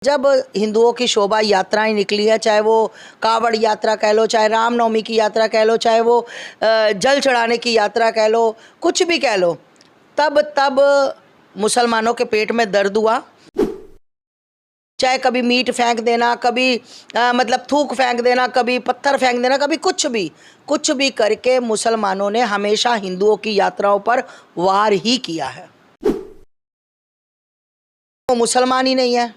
जब हिंदुओं की शोभा यात्राएं निकली है, चाहे वो कावड़ यात्रा कह लो, चाहे रामनवमी की यात्रा कह लो, चाहे वो जल चढ़ाने की यात्रा कह लो, कुछ भी कह लो, तब तब मुसलमानों के पेट में दर्द हुआ। चाहे कभी मीट फेंक देना, कभी मतलब थूक फेंक देना, कभी पत्थर फेंक देना, कभी कुछ भी करके मुसलमानों ने हमेशा हिंदुओं की यात्राओं पर वार ही किया है। वो मुसलमान ही नहीं है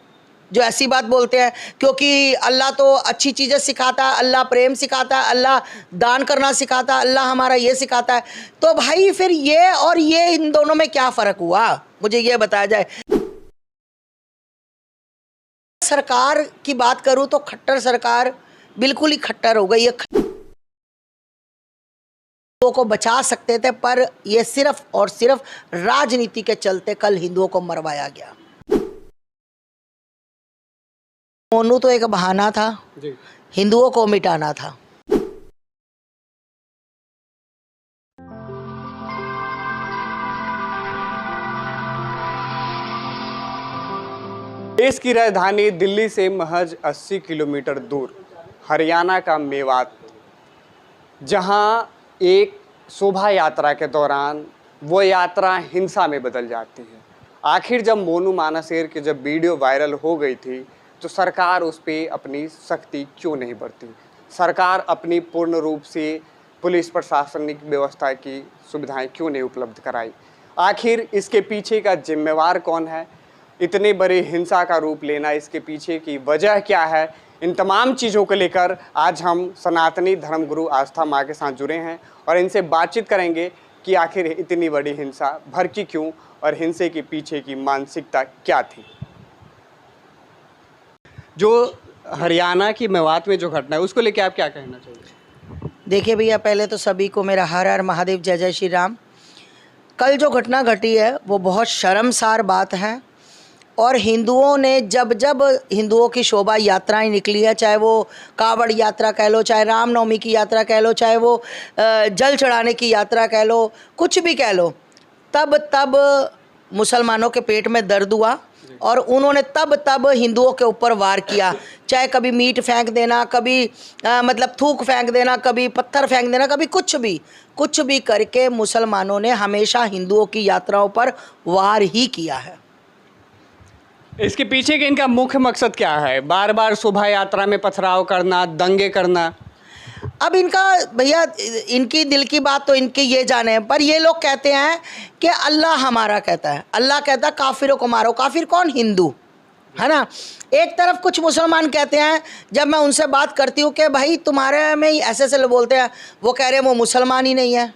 जो ऐसी बात बोलते हैं, क्योंकि अल्लाह तो अच्छी चीज़ें सिखाता है, अल्लाह प्रेम सिखाता है, अल्लाह दान करना सिखाता है, अल्लाह हमारा ये सिखाता है। तो भाई फिर ये और ये इन दोनों में क्या फ़र्क हुआ, मुझे ये बताया जाए। सरकार की बात करूं तो खट्टर सरकार बिल्कुल ही खट्टर हो गई है। हिंदुओं को बचा सकते थे, पर ये सिर्फ और सिर्फ राजनीति के चलते कल हिंदुओं को मरवाया गया। मोनू तो एक बहाना था, हिंदुओं को मिटाना था। देश की राजधानी दिल्ली से महज 80 किलोमीटर दूर हरियाणा का मेवात, जहां एक शोभा यात्रा के दौरान वो यात्रा हिंसा में बदल जाती है। आखिर जब मोनू मानाशेर की जब वीडियो वायरल हो गई थी तो सरकार उस पर अपनी सख्ती क्यों नहीं बरती? सरकार अपनी पूर्ण रूप से पुलिस प्रशासनिक व्यवस्था की सुविधाएं क्यों नहीं उपलब्ध कराई? आखिर इसके पीछे का जिम्मेवार कौन है? इतने बड़े हिंसा का रूप लेना, इसके पीछे की वजह क्या है? इन तमाम चीज़ों को लेकर आज हम सनातनी धर्मगुरु आस्था माँ के साथ जुड़े हैं और इनसे बातचीत करेंगे कि आखिर इतनी बड़ी हिंसा भड़की क्यों और हिंसे के पीछे की मानसिकता क्या थी। जो हरियाणा की मेवात में जो घटना है उसको लेकर आप क्या कहना चाहिए? देखिए भैया, पहले तो सभी को मेरा हर हर महादेव, जय जय श्री राम। कल जो घटना घटी है वो बहुत शर्मसार बात है। और हिंदुओं ने जब हिंदुओं की शोभा यात्राएं निकली है, चाहे वो कावड़ यात्रा कह लो, चाहे रामनवमी की यात्रा कह लो, चाहे वो जल चढ़ाने की यात्रा कह लो, कुछ भी कह लो, तब मुसलमानों के पेट में दर्द हुआ और उन्होंने तब हिंदुओं के ऊपर वार किया। चाहे कभी मीट फेंक देना, कभी मतलब थूक फेंक देना, कभी पत्थर फेंक देना, कभी कुछ भी करके मुसलमानों ने हमेशा हिंदुओं की यात्राओं पर वार ही किया है। इसके पीछे के इनका मुख्य मकसद क्या है? बार बार शोभा यात्रा में पथराव करना, दंगे करना। अब इनका भैया, इनकी दिल की बात तो इनके ये जाने हैं, पर ये लोग कहते हैं कि अल्लाह हमारा कहता है, अल्लाह कहता है काफिरों को मारो। काफिर कौन? हिंदू, है ना। एक तरफ कुछ मुसलमान कहते हैं, जब मैं उनसे बात करती हूँ कि भाई तुम्हारे में ऐसे लोग बोलते हैं, वो कह रहे हैं वो मुसलमान ही नहीं है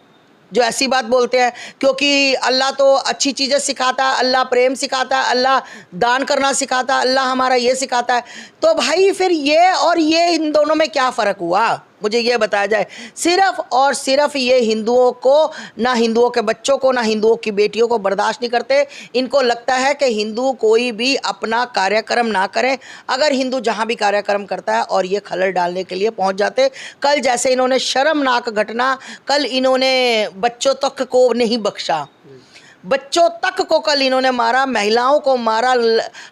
जो ऐसी बात बोलते हैं, क्योंकि अल्लाह तो अच्छी चीज़ें सिखाता है, अल्लाह प्रेम सिखाता है, अल्लाह दान करना सिखाता है, अल्लाह हमारा ये सिखाता है। तो भाई फिर ये और ये इन दोनों में क्या फ़र्क हुआ, मुझे ये बताया जाए। सिर्फ और सिर्फ ये हिंदुओं को, ना हिंदुओं के बच्चों को, ना हिंदुओं की बेटियों को बर्दाश्त नहीं करते। इनको लगता है कि हिंदू कोई भी अपना कार्यक्रम ना करें। अगर हिंदू जहाँ भी कार्यक्रम करता है और ये खलल डालने के लिए पहुँच जाते। कल जैसे इन्होंने शर्मनाक घटना, कल इन्होंने बच्चों तक को नहीं बख्शा, बच्चों तक को कल इन्होंने मारा, महिलाओं को मारा,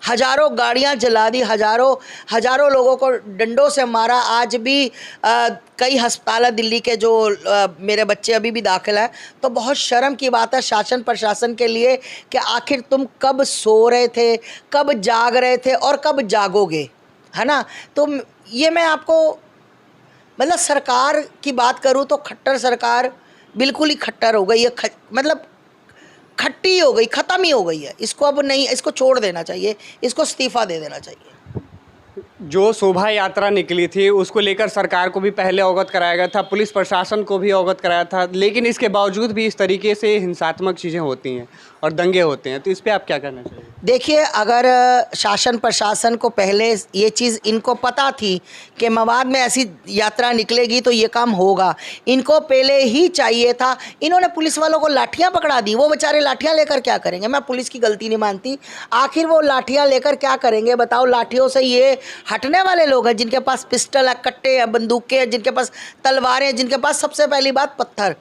हज़ारों गाड़ियां जला दी, हज़ारों लोगों को डंडों से मारा। आज भी कई अस्पताल दिल्ली के जो मेरे बच्चे अभी भी दाखिल हैं। तो बहुत शर्म की बात है शासन प्रशासन के लिए कि आखिर तुम कब सो रहे थे, कब जाग रहे थे और कब जागोगे, है ना। तो ये मैं आपको मतलब सरकार की बात करूँ तो खट्टर सरकार बिल्कुल ही खट्टर हो गई है, मतलब खट्टी हो गई, ख़त्म ही हो गई है। इसको अब नहीं, इसको छोड़ देना चाहिए, इसको इस्तीफ़ा दे देना चाहिए। जो शोभा यात्रा निकली थी उसको लेकर सरकार को भी पहले अवगत कराया गया था, पुलिस प्रशासन को भी अवगत कराया था, लेकिन इसके बावजूद भी इस तरीके से हिंसात्मक चीज़ें होती हैं और दंगे होते हैं। तो इस पर आप क्या कहना चाहिए? देखिए, अगर शासन प्रशासन को पहले ये चीज़ इनको पता थी कि मेवात में ऐसी यात्रा निकलेगी तो ये काम होगा, इनको पहले ही चाहिए था। इन्होंने पुलिस वालों को लाठियां पकड़ा दी, वो बेचारे लाठियां लेकर क्या करेंगे? मैं पुलिस की गलती नहीं मानती, आखिर वो लाठियां लेकर क्या करेंगे बताओ? लाठियों से ये हटने वाले लोग हैं जिनके पास पिस्टल है, कट्टे हैं, बंदूकें हैं, जिनके पास तलवारें हैं, जिनके पास सबसे पहली बात पत्थर।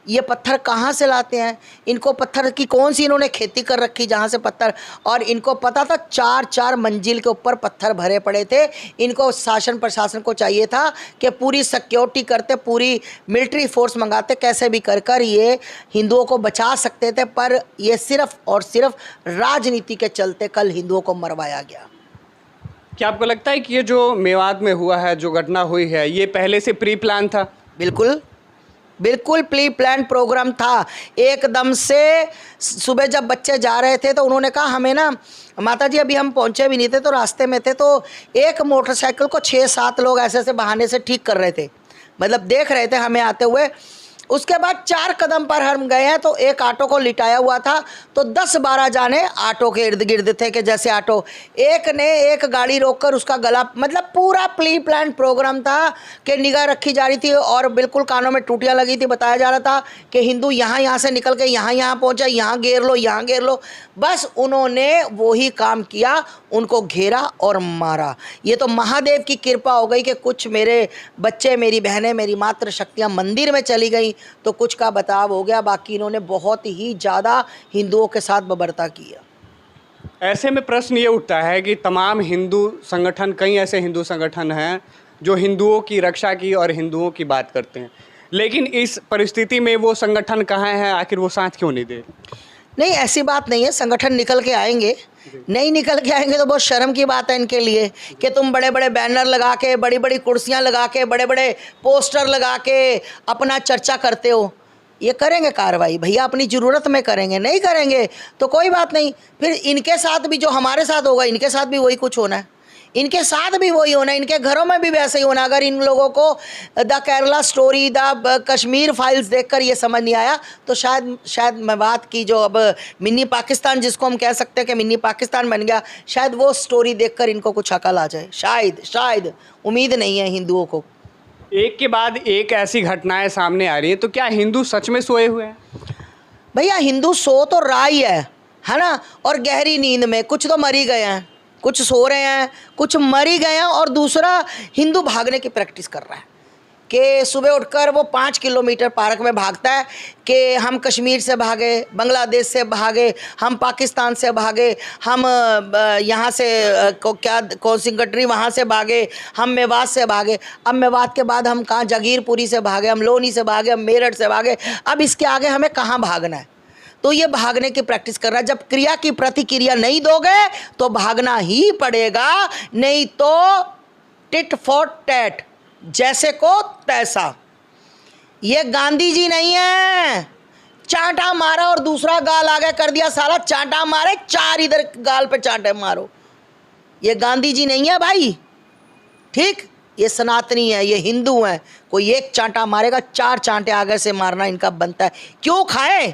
ये पत्थर कहाँ से लाते हैं, इनको पत्थर की कौन सी इन्होंने खेती कर रखी जहाँ से पत्थर, और इनको पता था 4-4 मंजिल के ऊपर पत्थर भरे पड़े थे। इनको शासन प्रशासन को चाहिए था कि पूरी सिक्योरिटी करते, पूरी मिलिट्री फोर्स मंगाते, कैसे भी कर कर ये हिंदुओं को बचा सकते थे, पर ये सिर्फ और सिर्फ राजनीति के चलते कल हिंदुओं को मरवाया गया। क्या आपको लगता है कि ये जो मेवात में हुआ है, जो घटना हुई है, ये पहले से प्री प्लान था? बिल्कुल बिल्कुल प्री प्लान प्रोग्राम था। एकदम से सुबह जब बच्चे जा रहे थे तो उन्होंने कहा हमें ना माता जी, अभी हम पहुंचे भी नहीं थे तो रास्ते में थे, तो एक मोटरसाइकिल को 6-7 लोग ऐसे ऐसे बहाने से ठीक कर रहे थे, मतलब देख रहे थे हमें आते हुए। उसके बाद 4 कदम पर हम गए हैं तो एक ऑटो को लिटाया हुआ था, तो 10-12 जाने ऑटो के इर्द गिर्द थे कि जैसे ऑटो, एक ने एक गाड़ी रोककर उसका गला, मतलब पूरा प्री प्लान प्रोग्राम था कि निगाह रखी जा रही थी और बिल्कुल कानों में टूटियाँ लगी थी। बताया जा रहा था कि हिंदू यहाँ से निकल के यहाँ पहुँचा, यहाँ घेर लो, यहाँ घेर लो। बस उन्होंने वही काम किया, उनको घेरा और मारा। ये तो महादेव की कृपा हो गई कि कुछ मेरे बच्चे, मेरी बहनें, मेरी मातृ शक्तियाँ मंदिर में चली गई तो कुछ का बचाव हो गया, बाकी इन्होंने बहुत ही ज़्यादा हिंदुओं के साथ बर्बरता किया। ऐसे में प्रश्न ये उठता है कि तमाम हिंदू संगठन, कई ऐसे हिंदू संगठन हैं जो हिंदुओं की रक्षा की और हिंदुओं की बात करते हैं, लेकिन इस परिस्थिति में वो संगठन कहाँ हैं? आखिर वो साथ क्यों नहीं दे? नहीं, ऐसी बात नहीं है, संगठन निकल के आएंगे। नहीं निकल के आएंगे तो बहुत शर्म की बात है इनके लिए कि तुम बड़े बड़े बैनर लगा के, बड़ी बड़ी कुर्सियां लगा के, बड़े बड़े पोस्टर लगा के अपना चर्चा करते हो। ये करेंगे कार्रवाई भैया, अपनी ज़रूरत में करेंगे, नहीं करेंगे तो कोई बात नहीं। फिर इनके साथ भी जो हमारे साथ होगा, इनके साथ भी वही कुछ होना है, इनके साथ भी वही होना है, इनके घरों में भी वैसे ही होना। अगर इन लोगों को the Kerala story, the Kashmir files देखकर ये समझ नहीं आया तो शायद मेवात की जो अब मिनी पाकिस्तान जिसको हम कह सकते हैं कि मिनी पाकिस्तान बन गया, शायद वो स्टोरी देखकर इनको कुछ अकल आ जाए। शायद उम्मीद नहीं है हिंदुओं को। एक के बाद एक ऐसी घटनाएं सामने आ रही है, तो क्या हिंदू सच में सोए हुए हैं? भैया हिंदू सो तो रहा ही है ना, और गहरी नींद में। कुछ तो मर ही गए हैं, कुछ सो रहे हैं, कुछ मर ही गए हैं, और दूसरा हिंदू भागने की प्रैक्टिस कर रहा है कि सुबह उठकर वो 5 किलोमीटर पार्क में भागता है कि हम कश्मीर से भागे, बांग्लादेश से भागे, हम पाकिस्तान से भागे, हम यहाँ से कौन सी कंट्री वहाँ से भागे, हम मेवात से भागे। अब मेवात के बाद हम कहाँ, जागीरपुरी से भागे, हम लोनी से भागे, हम मेरठ से भागे, अब इसके आगे हमें कहाँ भागना है? तो ये भागने की प्रैक्टिस कर रहा है। जब क्रिया की प्रतिक्रिया नहीं दोगे तो भागना ही पड़ेगा, नहीं तो टिट फॉर टैट, जैसे को तैसा। ये गांधी जी नहीं है, चांटा मारा और दूसरा गाल आगे कर दिया, साला चांटा मारे 4 इधर गाल पे चांटे मारो। ये गांधी जी नहीं है भाई, ठीक? ये सनातनी है, ये हिंदू हैं। कोई एक चांटा मारेगा, 4 चांटे आगे से मारना इनका बनता है। क्यों खाएं?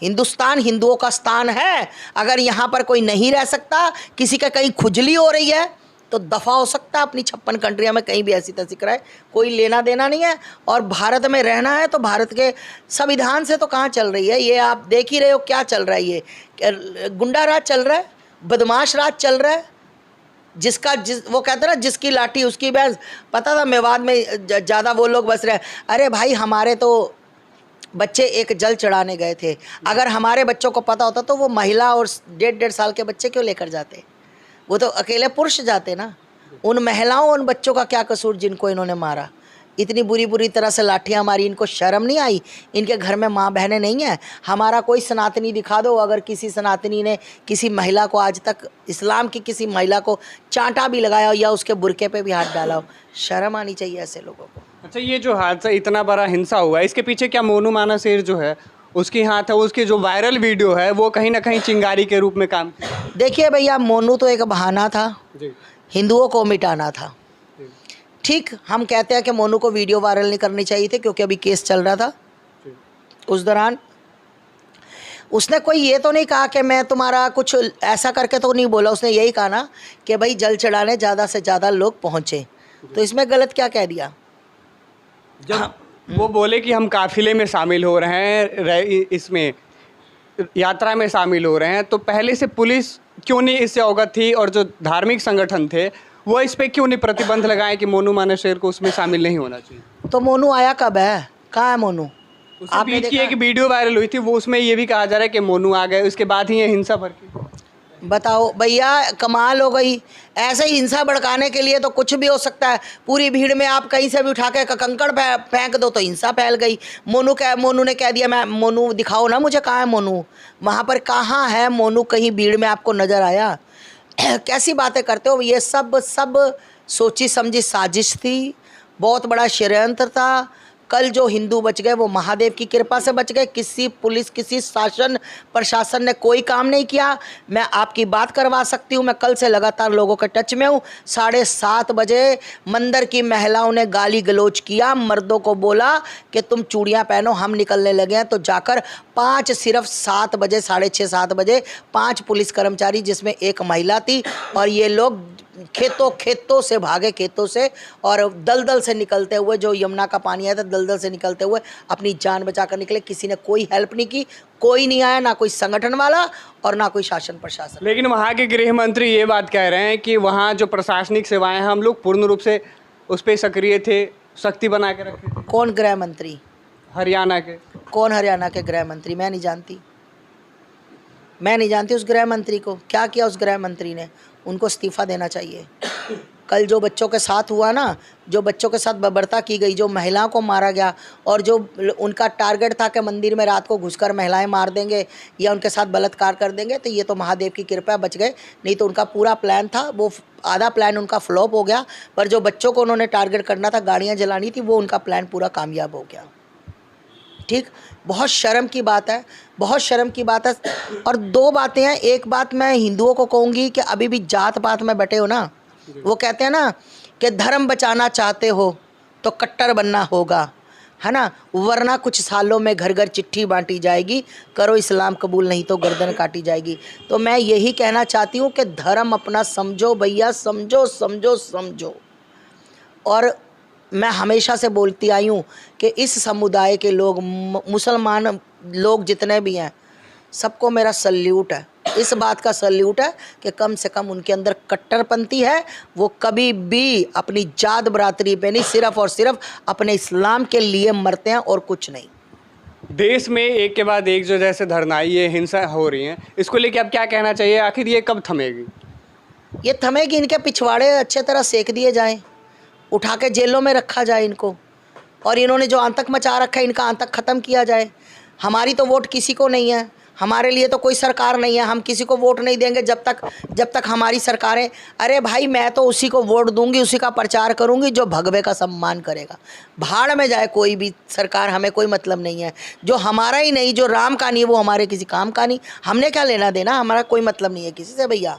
हिंदुस्तान हिंदुओं का स्थान है। अगर यहाँ पर कोई नहीं रह सकता, किसी का कहीं खुजली हो रही है तो दफ़ा हो सकता है अपनी 56 कंट्रियों में कहीं भी ऐसी तैसी कराए, कोई लेना देना नहीं है। और भारत में रहना है तो भारत के संविधान से तो कहाँ चल रही है, ये आप देख ही रहे हो क्या चल रहा है। ये गुंडा राज चल रहा है, बदमाश राज चल रहा है। वो कहते हैं ना, जिसकी लाठी उसकी भैंस। पता था मेवात में ज़्यादा वो लोग बस रहे। अरे भाई, हमारे तो बच्चे एक जल चढ़ाने गए थे, अगर हमारे बच्चों को पता होता तो वो महिला और 1.5 साल के बच्चे क्यों लेकर जाते? वो तो अकेले पुरुष जाते ना। उन महिलाओं, उन बच्चों का क्या कसूर जिनको इन्होंने मारा? इतनी बुरी तरह से लाठियाँ मारी, इनको शर्म नहीं आई? इनके घर में माँ बहनें नहीं हैं? हमारा कोई सनातनी दिखा दो, अगर किसी सनातनी ने किसी महिला को आज तक, इस्लाम की किसी महिला को चांटा भी लगाया हो या उसके बुरके पे भी हाथ डाला हो। शर्म आनी चाहिए ऐसे लोगों को। अच्छा, ये जो हादसा, इतना बड़ा हिंसा हुआ है, इसके पीछे क्या मोनू मानाशेर जो है उसकी हाथ है? उसकी जो वायरल वीडियो है वो कहीं ना कहीं चिंगारी के रूप में काम किया। देखिए भैया, मोनू तो एक बहाना था, हिंदुओं को मिटाना था। ठीक, हम कहते हैं कि मोनू को वीडियो वायरल नहीं करनी चाहिए थी क्योंकि अभी केस चल रहा था। उस दौरान उसने कोई ये तो नहीं कहा कि मैं तुम्हारा कुछ ऐसा करके तो नहीं बोला। उसने यही कहा ना कि भाई जल चढ़ाने ज़्यादा से ज़्यादा लोग पहुँचे, तो इसमें गलत क्या कह दिया? जब वो बोले कि हम काफिले में शामिल हो रहे हैं, इसमें यात्रा में शामिल हो रहे हैं, तो पहले से पुलिस क्यों नहीं इससे अवगत थी? और जो धार्मिक संगठन थे वो इस पे क्यों नहीं प्रतिबंध लगाए कि मोनू मानेसर को उसमें शामिल नहीं होना चाहिए? तो मोनू आया कब है? कहाँ है मोनू? उसके आपने बीच की देखा? एक वीडियो वायरल हुई थी, वो उसमें ये भी कहा जा रहा है कि मोनू आ गए, उसके बाद ही ये हिंसा भड़की। बताओ भैया, कमाल हो गई। ऐसे ही हिंसा भड़काने के लिए तो कुछ भी हो सकता है। पूरी भीड़ में आप कहीं से भी उठा के कंकड़ फेंक दो तो हिंसा फैल गई। मोनू ने कह दिया, मैं मोनू दिखाओ ना मुझे, कहाँ है मोनू? वहाँ पर कहाँ है मोनू? कहीं भीड़ में आपको नज़र आया? कैसी बातें करते हो? ये सब सोची समझी साजिश थी, बहुत बड़ा षड्यंत्र था। कल जो हिंदू बच गए वो महादेव की कृपा से बच गए। किसी पुलिस, किसी शासन प्रशासन ने कोई काम नहीं किया। मैं आपकी बात करवा सकती हूँ, मैं कल से लगातार लोगों के टच में हूँ। 7:30 बजे मंदिर की महिलाओं ने गाली गलौज किया, मर्दों को बोला कि तुम चूड़ियाँ पहनो, हम निकलने लगे हैं। तो जाकर सिर्फ 7 बजे, 6:30-7 बजे 5 पुलिस कर्मचारी, जिसमें एक महिला थी, और ये लोग खेतों से भागे, खेतों से, और दलदल से निकलते हुए, जो यमुना का पानी आया था, दलदल से निकलते हुए अपनी जान बचाकर निकले। किसी ने कोई हेल्प नहीं की, कोई नहीं आया, ना कोई संगठन वाला और ना कोई शासन प्रशासन। लेकिन वहाँ के गृह मंत्री ये बात कह रहे हैं कि वहाँ जो प्रशासनिक सेवाएं हैं, हम लोग पूर्ण रूप से उस पर सक्रिय थे, सख्ती बना के रखे थे। कौन गृह मंत्री? हरियाणा के। कौन हरियाणा के गृह मंत्री? मैं नहीं जानती, मैं नहीं जानती उस गृह मंत्री को। क्या किया उस गृह मंत्री ने? उनको इस्तीफा देना चाहिए। कल जो बच्चों के साथ हुआ ना, जो बच्चों के साथ बर्बरता की गई, जो महिलाओं को मारा गया, और जो उनका टारगेट था कि मंदिर में रात को घुसकर महिलाएं मार देंगे या उनके साथ बलात्कार कर देंगे, तो ये तो महादेव की कृपा बच गए। नहीं तो उनका पूरा प्लान था, वो आधा प्लान उनका फ्लॉप हो गया। पर जो बच्चों को उन्होंने टारगेट करना था, गाड़ियाँ जलानी थी, वो उनका प्लान पूरा कामयाब हो गया। ठीक, बहुत शर्म की बात है, बहुत शर्म की बात है। और 2 बातें हैं। एक बात मैं हिंदुओं को कहूँगी कि अभी भी जात पात में बैठे हो ना, वो कहते हैं ना कि धर्म बचाना चाहते हो तो कट्टर बनना होगा, है ना, वरना कुछ सालों में घर घर चिट्ठी बांटी जाएगी, करो इस्लाम कबूल नहीं तो गर्दन काटी जाएगी। तो मैं यही कहना चाहती हूँ कि धर्म अपना समझो भैया, समझो समझो समझो। और मैं हमेशा से बोलती आई हूँ कि इस समुदाय के लोग, मुसलमान लोग जितने भी हैं, सबको मेरा सल्यूट है। इस बात का सल्यूट है कि कम से कम उनके अंदर कट्टरपंथी है। वो कभी भी अपनी जात बरादरी पे नहीं, सिर्फ और सिर्फ अपने इस्लाम के लिए मरते हैं और कुछ नहीं। देश में एक के बाद एक जो जैसे धरनाई, ये हिंसा हो रही है, इसको लेके अब क्या कहना चाहिए? आखिर ये कब थमेगी? ये थमेगी, इनके पिछवाड़े अच्छे तरह सेक दिए जाएं, उठा के जेलों में रखा जाए इनको, और इन्होंने जो आतंक मचा रखा है, इनका आतंक ख़त्म किया जाए। हमारी तो वोट किसी को नहीं है, हमारे लिए तो कोई सरकार नहीं है, हम किसी को वोट नहीं देंगे जब तक हमारी सरकारें। अरे भाई, मैं तो उसी को वोट दूंगी, उसी का प्रचार करूंगी जो भगवे का सम्मान करेगा। भाड़ में जाए कोई भी सरकार, हमें कोई मतलब नहीं है। जो हमारा ही नहीं, जो राम का नहीं, वो हमारे किसी काम का नहीं। हमने क्या लेना देना, हमारा कोई मतलब नहीं है किसी से भैया।